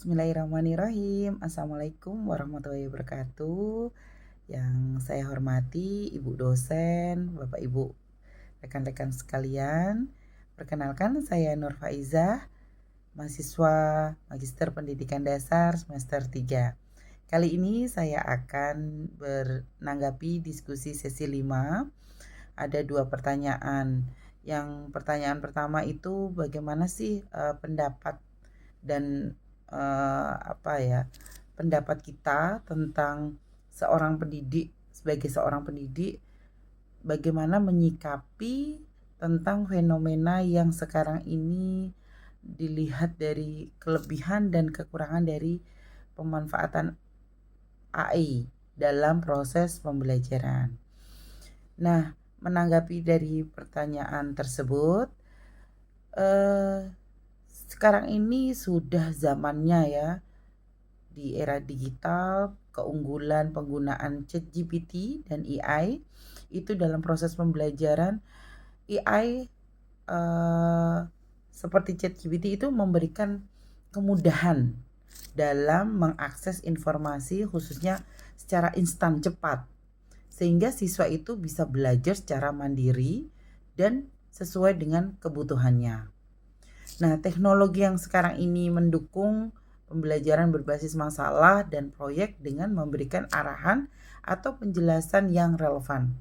Bismillahirrahmanirrahim. Assalamualaikum warahmatullahi wabarakatuh. Yang saya hormati Ibu dosen, Bapak Ibu, rekan-rekan sekalian. Perkenalkan, saya Nur Faizah, mahasiswa Magister Pendidikan Dasar semester 3. Kali ini saya akan menanggapi diskusi sesi 5. Ada 2 pertanyaan. Yang pertanyaan pertama itu bagaimana sih pendapat dan pendapat kita tentang sebagai seorang pendidik, bagaimana menyikapi tentang fenomena yang sekarang ini dilihat dari kelebihan dan kekurangan dari pemanfaatan AI dalam proses pembelajaran. Nah, menanggapi dari pertanyaan tersebut, sekarang ini sudah zamannya ya, di era digital, keunggulan penggunaan ChatGPT dan AI itu dalam proses pembelajaran. AI seperti ChatGPT itu memberikan kemudahan dalam mengakses informasi khususnya secara instan cepat, sehingga siswa itu bisa belajar secara mandiri dan sesuai dengan kebutuhannya. Nah, teknologi yang sekarang ini mendukung pembelajaran berbasis masalah dan proyek dengan memberikan arahan atau penjelasan yang relevan.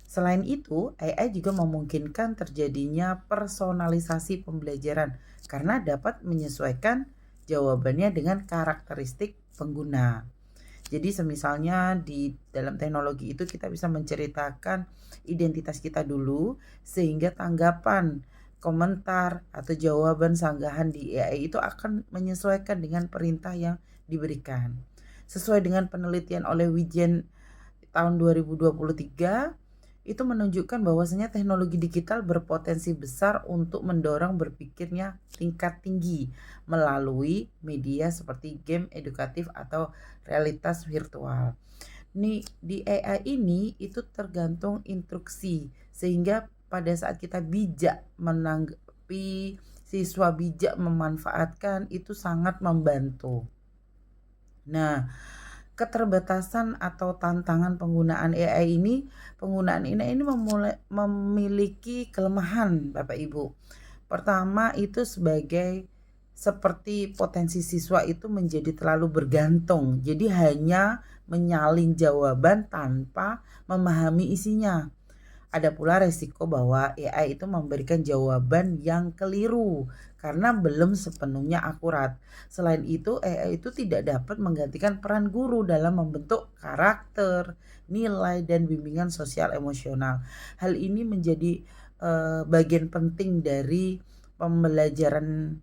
Selain itu, AI juga memungkinkan terjadinya personalisasi pembelajaran karena dapat menyesuaikan jawabannya dengan karakteristik pengguna. Jadi semisalnya di dalam teknologi itu kita bisa menceritakan identitas kita dulu, sehingga tanggapan, komentar, atau jawaban sanggahan di AI itu akan menyesuaikan dengan perintah yang diberikan. Sesuai dengan penelitian oleh Wijen tahun 2023, itu menunjukkan bahwasanya teknologi digital berpotensi besar untuk mendorong berpikirnya tingkat tinggi melalui media seperti game edukatif atau realitas virtual. Nih, di AI ini itu tergantung instruksi, sehingga pada saat kita bijak menanggapi, siswa bijak memanfaatkan, itu sangat membantu. Nah, keterbatasan atau tantangan penggunaan AI ini memiliki kelemahan, Bapak Ibu. Pertama itu seperti potensi siswa itu menjadi terlalu bergantung, jadi hanya menyalin jawaban tanpa memahami isinya. Ada pula resiko bahwa AI itu memberikan jawaban yang keliru karena belum sepenuhnya akurat. Selain itu, AI itu tidak dapat menggantikan peran guru dalam membentuk karakter, nilai, dan bimbingan sosial emosional. Hal ini menjadi bagian penting dari pembelajaran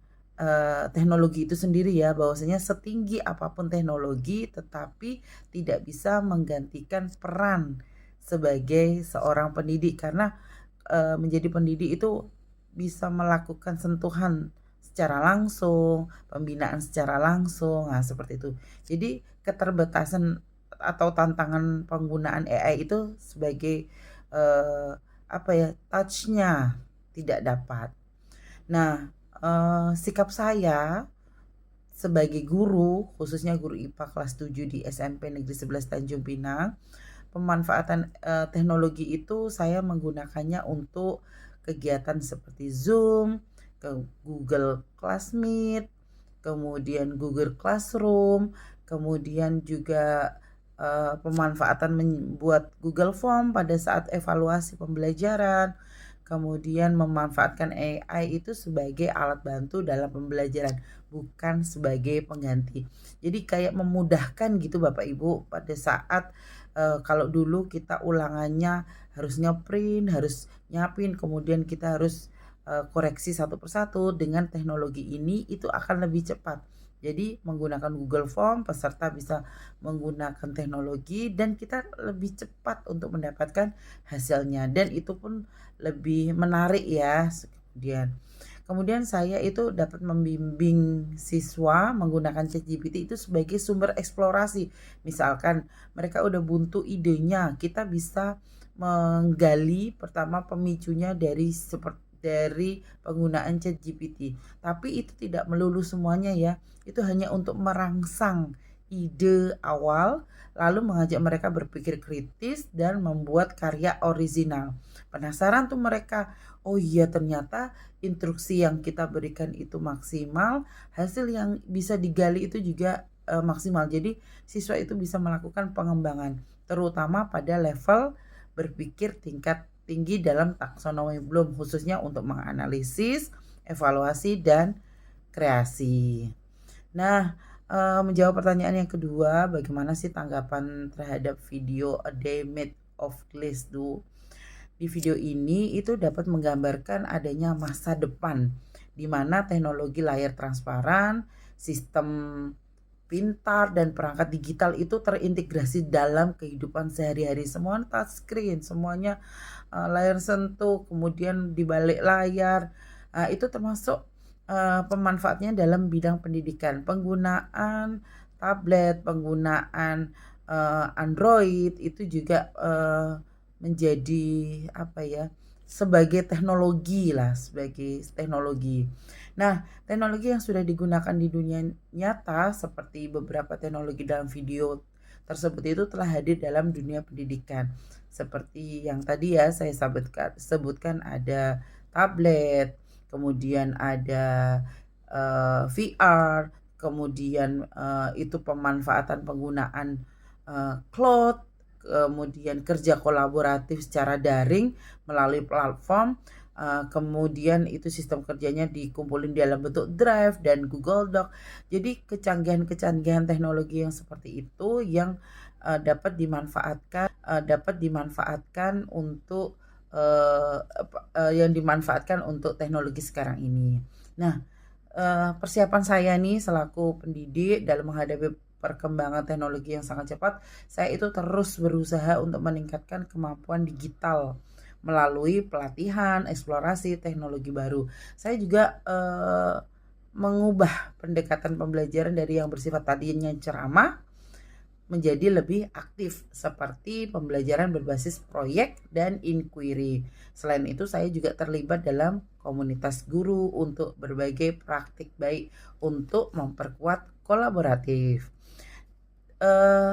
teknologi itu sendiri ya, bahwasanya setinggi apapun teknologi tetapi tidak bisa menggantikan peran sebagai seorang pendidik, karena menjadi pendidik itu bisa melakukan sentuhan secara langsung, pembinaan secara langsung, nah seperti itu. Jadi keterbatasan atau tantangan penggunaan AI itu sebagai touch-nya tidak dapat. Nah, sikap saya sebagai guru, khususnya guru IPA kelas 7 di SMP Negeri 11 Tanjung Pinang, pemanfaatan teknologi itu saya menggunakannya untuk kegiatan seperti Zoom, Google Classmeet, kemudian Google Classroom, kemudian juga pemanfaatan membuat Google Form pada saat evaluasi pembelajaran, kemudian memanfaatkan AI itu sebagai alat bantu dalam pembelajaran, bukan sebagai pengganti. Jadi kayak memudahkan gitu Bapak Ibu, pada saat kalau dulu kita ulangannya harus ngeprint, harus nyapin, kemudian kita harus koreksi satu persatu. Dengan teknologi ini itu akan lebih cepat. Jadi menggunakan Google Form, peserta bisa menggunakan teknologi dan kita lebih cepat untuk mendapatkan hasilnya, dan itu pun lebih menarik ya. Kemudian saya itu dapat membimbing siswa menggunakan ChatGPT itu sebagai sumber eksplorasi. Misalkan mereka udah buntu idenya, kita bisa menggali pertama pemicunya dari penggunaan ChatGPT. Tapi itu tidak melulu semuanya ya. Itu hanya untuk merangsang ide awal, lalu mengajak mereka berpikir kritis dan membuat karya original. Penasaran tuh mereka, oh iya ternyata instruksi yang kita berikan itu maksimal, hasil yang bisa digali itu juga maksimal. Jadi siswa itu bisa melakukan pengembangan, terutama pada level berpikir tingkat tinggi dalam taksonomi Bloom, khususnya untuk menganalisis, evaluasi, dan kreasi. Nah, menjawab pertanyaan yang kedua, bagaimana sih tanggapan terhadap video A Day Made of Glass Do? Di video ini itu dapat menggambarkan adanya masa depan di mana teknologi layar transparan, sistem pintar dan perangkat digital itu terintegrasi dalam kehidupan sehari-hari. Semuanya touchscreen, semuanya layar sentuh, kemudian di balik layar. Itu termasuk pemanfaatnya dalam bidang pendidikan, penggunaan tablet, penggunaan Android itu juga menjadi apa ya, sebagai teknologi lah, sebagai teknologi. Nah, teknologi yang sudah digunakan di dunia nyata seperti beberapa teknologi dalam video tersebut itu telah hadir dalam dunia pendidikan. Seperti yang tadi ya saya sebutkan ada tablet, kemudian ada VR, kemudian itu pemanfaatan penggunaan cloud, kemudian kerja kolaboratif secara daring melalui platform, kemudian itu sistem kerjanya dikumpulin dalam bentuk Drive dan Google Doc. Jadi kecanggihan-kecanggihan teknologi yang seperti itu yang dapat dimanfaatkan untuk yang dimanfaatkan untuk teknologi sekarang ini. Nah, persiapan saya nih selaku pendidik dalam menghadapi perkembangan teknologi yang sangat cepat, saya itu terus berusaha untuk meningkatkan kemampuan digital melalui pelatihan, eksplorasi teknologi baru. Saya juga mengubah pendekatan pembelajaran dari yang bersifat tadinya ceramah menjadi lebih aktif seperti pembelajaran berbasis proyek dan inquiry. Selain itu saya juga terlibat dalam komunitas guru untuk berbagai praktik baik untuk memperkuat kolaboratif.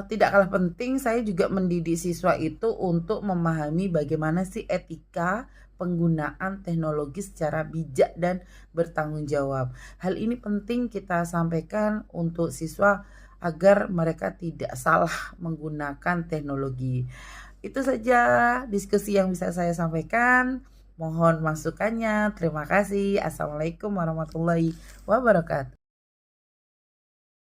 Tidak kalah penting saya juga mendidik siswa itu untuk memahami bagaimana sih etika penggunaan teknologi secara bijak dan bertanggung jawab. Hal ini penting kita sampaikan untuk siswa agar mereka tidak salah menggunakan teknologi. Itu saja diskusi yang bisa saya sampaikan. Mohon masukannya. Terima kasih. Assalamualaikum warahmatullahi wabarakatuh.